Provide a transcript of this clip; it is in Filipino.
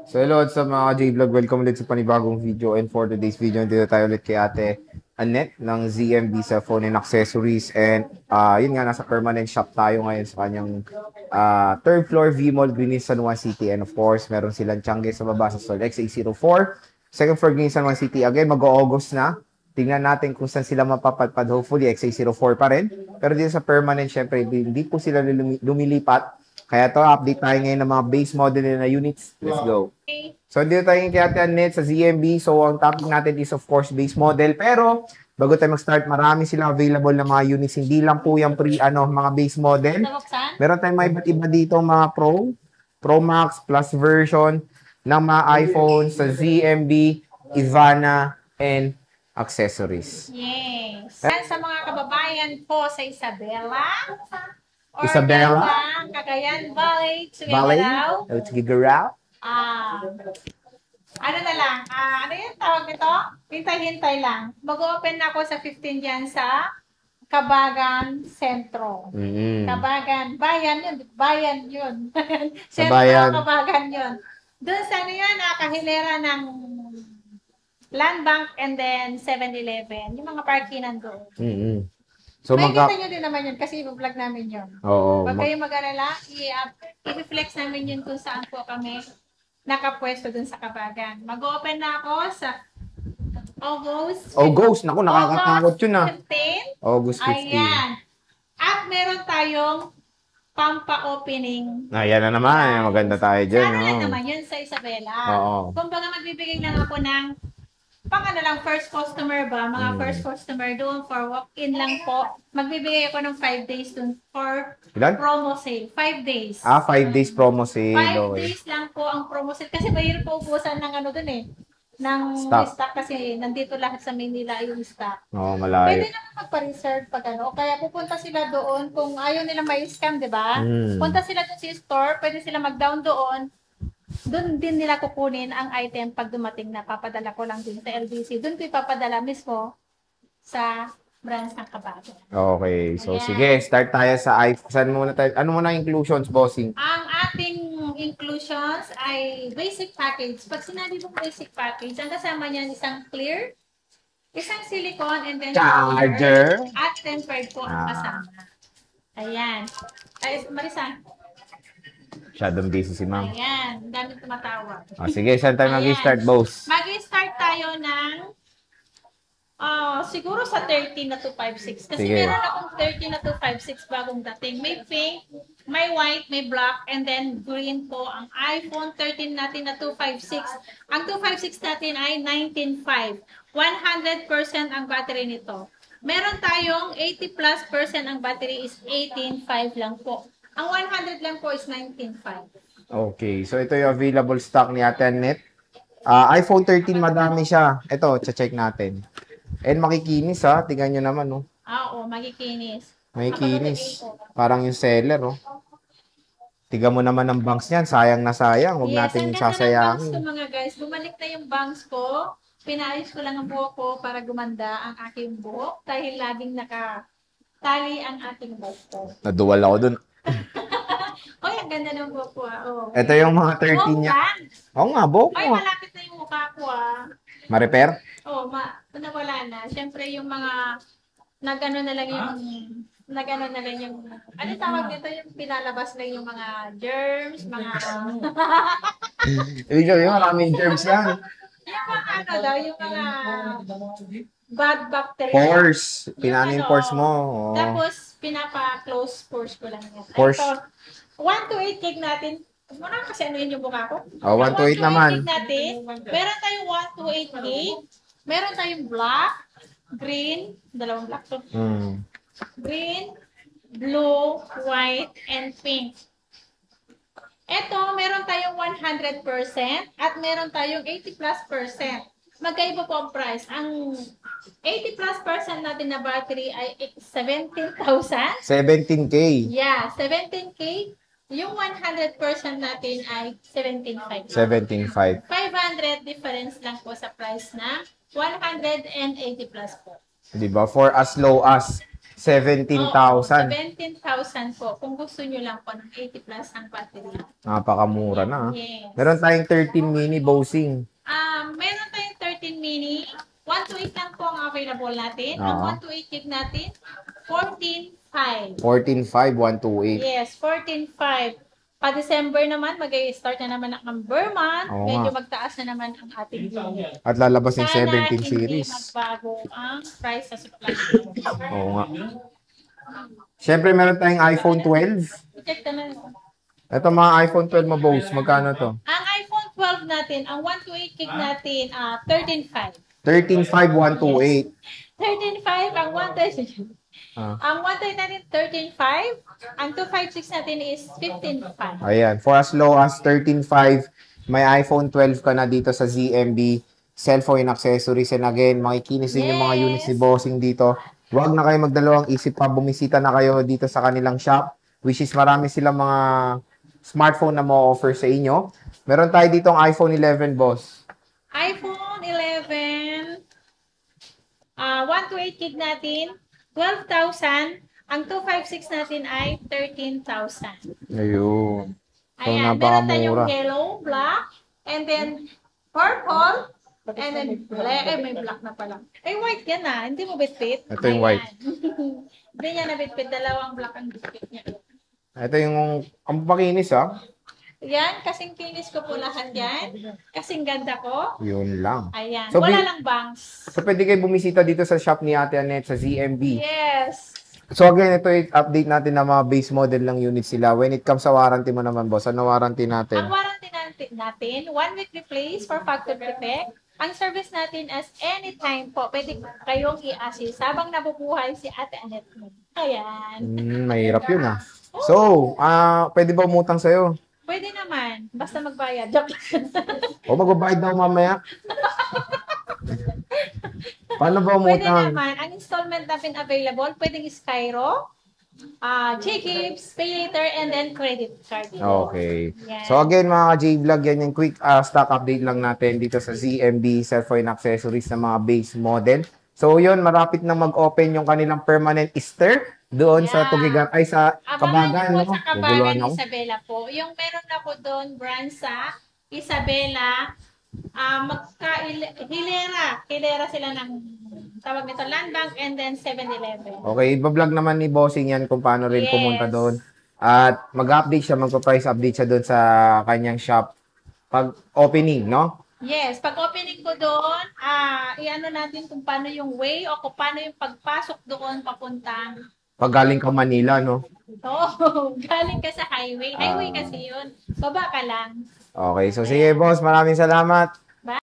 So hello sa mga J-Vlog, welcome ulit sa panibagong video, and for today's video, dito tayo ulit kay Ate Annette ng ZMB sa Phone and Accessories, and yun nga, nasa permanent shop tayo ngayon sa kanyang third floor V-Mall, Greenwich, San Juan City, and of course, meron silang Tiangge sa baba sa Sol XA04, second floor Greenwich, San Juan City. Again, mag-August na. Tingnan natin kung saan sila mapapadpad. Hopefully, XA04 pa rin. Pero dito sa permanent, syempre, hindi po sila lumilipat. Kaya to, update tayo ngayon ng mga base model na units. Let's go. So, dito tayo kay Ate Annette sa ZMB. So, ang topic natin is of course base model. Pero, bago tayo mag-start, marami silang available na mga units. Hindi lang po yung mga base model. Meron tayong mga iba't iba dito, mga Pro Max, Plus version ng mga iPhone sa ZMB, Ivana, and accessories. Yes. Yan sa mga kababayan po sa Isabela. Isabela, Cagayan Valley, Valley, Tugigaraw. Gigaraw. Ano na lang, ano yung tawag nito? Hintay-hintay lang. Mag-open na ako sa 15 dyan sa Kabagan Sentro. Kabagan, bayan yun. Sentro, Bayan. Kabagan yun. Doon sa ano yun, kahilera ng Land Bank and then 7-Eleven. Yung mga parkingan doon. So, makikita nyo din naman yun kasi i-vlog namin yun. Oo. Huwag kayong mag-alala, i-flex namin yun kung saan po kami nakapwesto dun sa Kabagan. Mag-open na ako sa August. Naku, nakakatakot yun ah. 15. August 15. Ayan. At meron tayong pampa-opening. Ayan na naman. Maganda tayo dyan. Sana lang naman yun sa Isabela. Oo. Kumbaga magbibigay lang ako ng first customer ba? Mga first customer doon for walk-in lang po. Magbibigay ako ng 5 days doon for promo sale. 5 days. 5 days promo sale. 5 days lang po ang promo sale. Kasi mahirap po ubusan ng ano doon eh. Ng stock kasi nandito lahat sa Manila yung stock. Oo, malayo. Pwede naman magpa-reserve pag ano. Kaya pupunta sila doon kung ayaw nila may scam, di ba? Punta sila doon sa store. Pwede sila mag-down doon. Doon din nila kukunin ang item pag dumating na papadala ko lang din sa LBC. Doon ko ipapadala mismo sa branch ng Kabagan. Okay. So, Ayan. sige. Start tayo sa iPhone. Saan muna tayo? Ano muna inclusions, bossing? Ang ating inclusions ay basic package. Pag sinabi mong basic package, ang kasama niyan isang clear, isang silicone, and then charger, at tempered po ang kasama. Ayan. Ay, Marisa. Masyadong busy si ma'am. Ayan. Dami tumatawag. Sige, saan tayo mag-start, boss? Mag-start tayo ng siguro sa 30 na 256. Kasi Sige. meron akong 30 na 256 bagong dating. May pink, may white, may black, and then green po ang iPhone 13 natin na 256. Ang 256 natin ay 19.5. 100% ang battery nito. Meron tayong 80+% ang battery is 18.5 lang po. Ang 100 lang po is 19.5. Okay. So, ito yung available stock ni Ate Annette. iPhone 13, madami siya. Ito, check natin. And makikinis ha. Tingnan nyo naman, no? Oo, magikinis. Makikinis. Parang yung seller, oh. Tiga mo naman ang bangs niyan. Sayang na sayang. Huwag natin sasayangin. Yes, ang ganda ng bangs ko mga guys. Bumalik na yung bangs ko. Pinayos ko lang ang buhok ko para gumanda ang aking buhok. Dahil laging nakatali ang ating buhok ko. Naduwal ako dun. Oy, ang ganda ng buhok ko oh. Ito yung mga 13 niya. Oo nga, buhok Ay, mo. malapit na yung mukha ko Ma-repair? Oo, nawala na. Siyempre yung mga nagano na lang yung ano tawag dito, yung pinalabas lang yung mga germs, mga Ibig sabihin, maraming germs yan. yung mga ano daw, yung mga bad bacteria. Pores. Pinano yung pores mo. Oh. Tapos, pinapa-close pores ko lang yan. Pores. Ito, 1 to 8 gig natin. Muna kasi ano yun yung mukha ko. 1 to 8 naman. Gig natin. Meron tayong 1 to 8 gig. Meron tayong black, green, dalawang black to. Green, blue, white, and pink. Ito, meron tayong 100% at meron tayong 80+%. Magkaiba po ang price. Ang 80+% natin na battery ay 17,000. 17K. Yeah, 17K. Yung 100% natin ay 17,500. 17.5. 500 difference lang po sa price na 180 plus po. Diba? For as low as 17,000. 17,000 po. Kung gusto nyo lang po ng 80 plus ang battery. Napakamura na. Yes. Meron tayong 13 mini bossing. Meron tayong 13 mini. 128 lang po ang available natin. Ang 128 gig natin, 14.5. 14.5, 128. Yes, 14.5. Pa-December naman, mag-i-start na naman ang Burr month. Oo Medyo nga. magtaas na naman ang ating unit. At lalabas yung Sana 17 series. hindi magbago ang price sa supply. Oo nga. Siyempre, meron tayong iPhone 12. I-check naman. Ito mga iPhone 12 mo, boss. Magkano to? Ang iPhone 12 natin, ang 128 gig natin, 13.5. 13.5, 128. 13.5 ang 128. Ah. Ang 128 natin, 13.5. Ang 256 natin is 15.5. Ayan. For as low as 13.5, may iPhone 12 ka na dito sa ZMB. Cellphone accessories. And again, makikinis din yung mga Yes. units ni Bossing dito. Huwag na kayo magdalawang isip pa. Bumisita na kayo dito sa kanilang shop. Which is marami silang mga smartphone na ma-offer sa inyo. Meron tayo dito ang iPhone 11, boss. iPhone 11, 128 gig natin, 12,000. Ang 256 natin ay 13,000. Ayun. So, Ayan, meron tayong napakamura. yellow, black, and then purple, and then black. May black na pala. Ay, white yan Hindi mo bitbit. Ito yung white. Hindi niya na bitbit. Dalawang black ang bitbit niya. Ito yung, ang pakinis Yan, kasing kinis ko po lahat yan. Kasing ganda ko. Yun lang. Ayan. So, Wala lang bangs. So, pwede kayo bumisita dito sa shop ni Ate Annette sa ZMB. Yes. So, again, ito yung update natin na mga base model ng unit sila. When it comes sa warranty mo naman, boss, ano warranty natin? Ang warranty natin, 1 week replace for factory defect. Ang service natin as anytime po, pwede kayong i-assist habang nabubuhay si Ate Annette mo. Ayan. Mahirap yun So, pwede ba umutang sa'yo? Pwede naman. Basta magbayad. Joke lang. O magbabayad daw mamaya? Paano ba Pwede umutang? naman. Ang installment natin available, pwedeng Skyro, J-Gibbs, Pay Later, and then credit card. Okay. Yan. So again, mga ka-J-Vlog, yan yung quick stock update lang natin dito sa ZMB Cellphone Accessories na mga base model. So yun, marapit na mag-open yung kanilang permanent Easter doon sa Tugigan, ay sa Kabagan, po no? sa Kabagan, Naguluhan ako. Isabela po. Yung meron ako doon, Bransa, Isabela, Hilera sila ng tawag nito, Land Bank, and then 7-Eleven. Okay, iba-vlog naman ni Bossing yan kung paano rin Yes. pumunta doon. At mag-update siya, magpa-price update siya doon sa kanyang shop pag opening, no? Yes, pag opening ko doon, i-ano natin kung paano yung way o kung paano yung pagpasok doon papuntang. Pag galing ka Manila, no? Galing ka sa highway. Highway kasi yun. Baba ka lang. Okay, so sige boss, maraming salamat.